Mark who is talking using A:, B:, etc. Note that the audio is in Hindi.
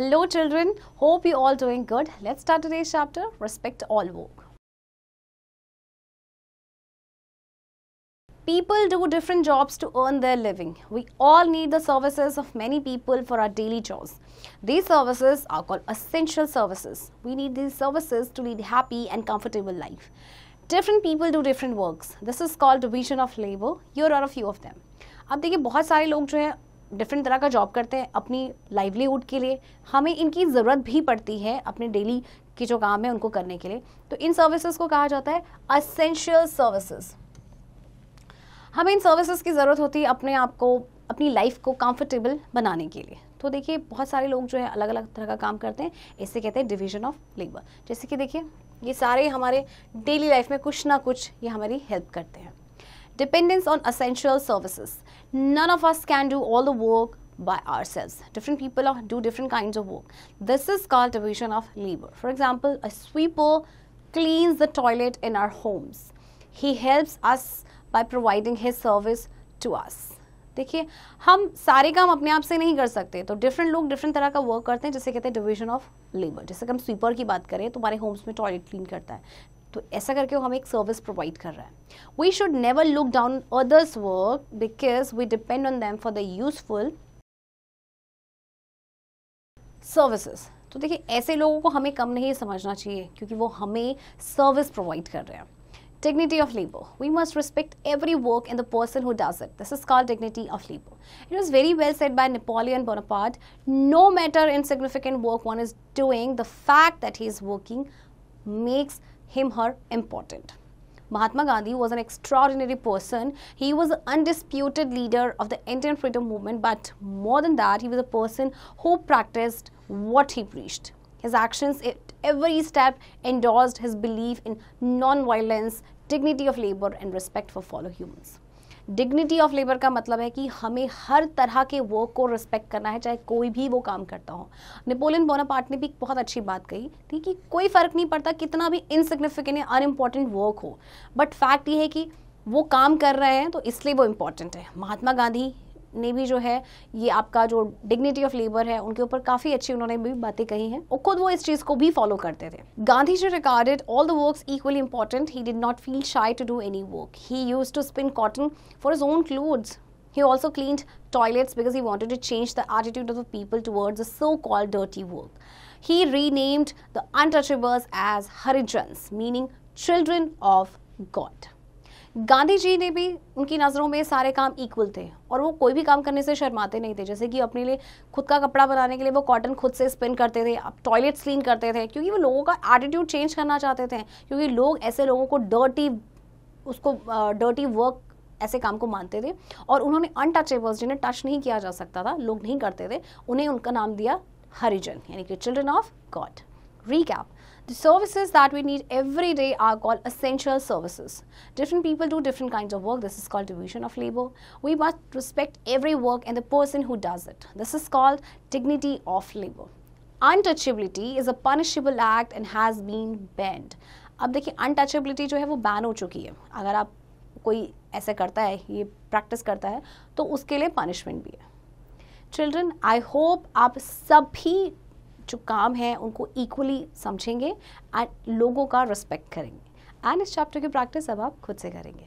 A: Hello children, hope you all doing good. Let's start today's chapter, Respect All Work. People do different jobs to earn their living. We all need the services of many people for our daily chores. These services are called essential services. We need these services to lead happy and comfortable life. Different people do different works. This is called division of labor. Here are a few of them. अब देखिए बहुत सारे लोग जो है डिफरेंट तरह का जॉब करते हैं अपनी लाइवलीहुड के लिए. हमें इनकी ज़रूरत भी पड़ती है अपने डेली के जो काम है उनको करने के लिए. तो इन सर्विसेज को कहा जाता है असेंशियल सर्विसेज. हमें इन सर्विसेज की ज़रूरत होती है अपने आप को, अपनी लाइफ को कंफर्टेबल बनाने के लिए. तो देखिए बहुत सारे लोग जो है अलग अलग तरह का काम करते हैं. इससे कहते हैं डिवीजन ऑफ लेबर. जैसे कि देखिए ये सारे हमारे डेली लाइफ में कुछ ना कुछ ये हमारी हेल्प करते हैं. Dependence on essential services. None of us can do all the work by ourselves. Different people do different kinds of work. This is called division of labor. For example, a sweeper cleans the toilet in our homes. He helps us by providing his service to us. देखिए हम सारे काम अपने आप से नहीं कर सकते, तो डिफरेंट लोग डिफरेंट तरह का वर्क करते हैं, जिसे कहते हैं डिवीजन ऑफ लेबर. जैसे कि हम स्वीपर की बात करें तो हमारे होम्स में टॉयलेट क्लीन करता है, तो ऐसा करके वो हमें एक सर्विस प्रोवाइड कर रहा है. We should never look down others work because we depend on them for the useful services. तो देखिए ऐसे लोगों को हमें कम नहीं समझना चाहिए क्योंकि वो हमें सर्विस प्रोवाइड कर रहे हैं. Dignity of labor. We must respect every work and the person who does it. This is called dignity of labor. It was very well said by Napoleon Bonaparte. No matter insignificant work one is doing, the fact that he is working makes him her important. Mahatma Gandhi was an extraordinary person. He was an undisputed leader of the Indian freedom movement, but more than that, he was a person who practiced what he preached. His actions at every step endorsed his belief in non-violence, dignity of labor and respect for fellow humans. Dignity of labor का मतलब है कि हमें हर तरह के वर्क को रिस्पेक्ट करना है, चाहे कोई भी वो काम करता हो. नेपोलियन बोनापार्ट ने भी बहुत अच्छी बात कही थी कि कोई फ़र्क नहीं पड़ता कितना भी इनसिग्निफिकेंट या अनइम्पॉर्टेंट वर्क हो, बट फैक्ट ये है कि वो काम कर रहे हैं तो इसलिए वो इम्पॉर्टेंट है. महात्मा गांधी ने भी जो है ये आपका जो डिग्निटी ऑफ लेबर है उनके ऊपर काफ़ी अच्छी उन्होंने भी बातें कही हैं और खुद वो इस चीज़ को भी फॉलो करते थे. Gandhi ji regarded all the works equally important. He did not feel shy to do any work. He used to spin cotton for his own clothes. He also cleaned toilets because he wanted to change the attitude of the people towards the so-called dirty work. He renamed the untouchables as Harijans, meaning children of God. Gandhi ji ने भी उनकी नज़रों में सारे काम इक्वल थे और वो कोई भी काम करने से शर्माते नहीं थे. जैसे कि अपने लिए खुद का कपड़ा बनाने के लिए वो कॉटन खुद से स्पिन करते थे, अब टॉयलेट्स क्लीन करते थे क्योंकि वो लोगों का एटीट्यूड चेंज करना चाहते थे. क्योंकि लोग ऐसे लोगों को डर्टी वर्क ऐसे काम को मानते थे और उन्होंने अनटचेबल्स जिन्हें टच नहीं किया जा सकता था, लोग नहीं करते थे, उन्हें उनका नाम दिया हरिजन यानी कि children of God. Recap. The services that we need every day are called essential services. Different people do different kinds of work. This is called division of labor. We must respect every work and the person who does it. This is called dignity of labor. Untouchability is a punishable act and has been banned. अब देखिए untouchability जो है वो बैन हो चुकी है. अगर आप कोई ऐसे करता है, ये प्रैक्टिस करता है, तो उसके लिए पनिशमेंट भी है. चिल्ड्रन, आई होप आप सभी जो काम है उनको इक्वली समझेंगे एंड लोगों का रिस्पेक्ट करेंगे. एंड इस चैप्टर की प्रैक्टिस अब आप खुद से करेंगे.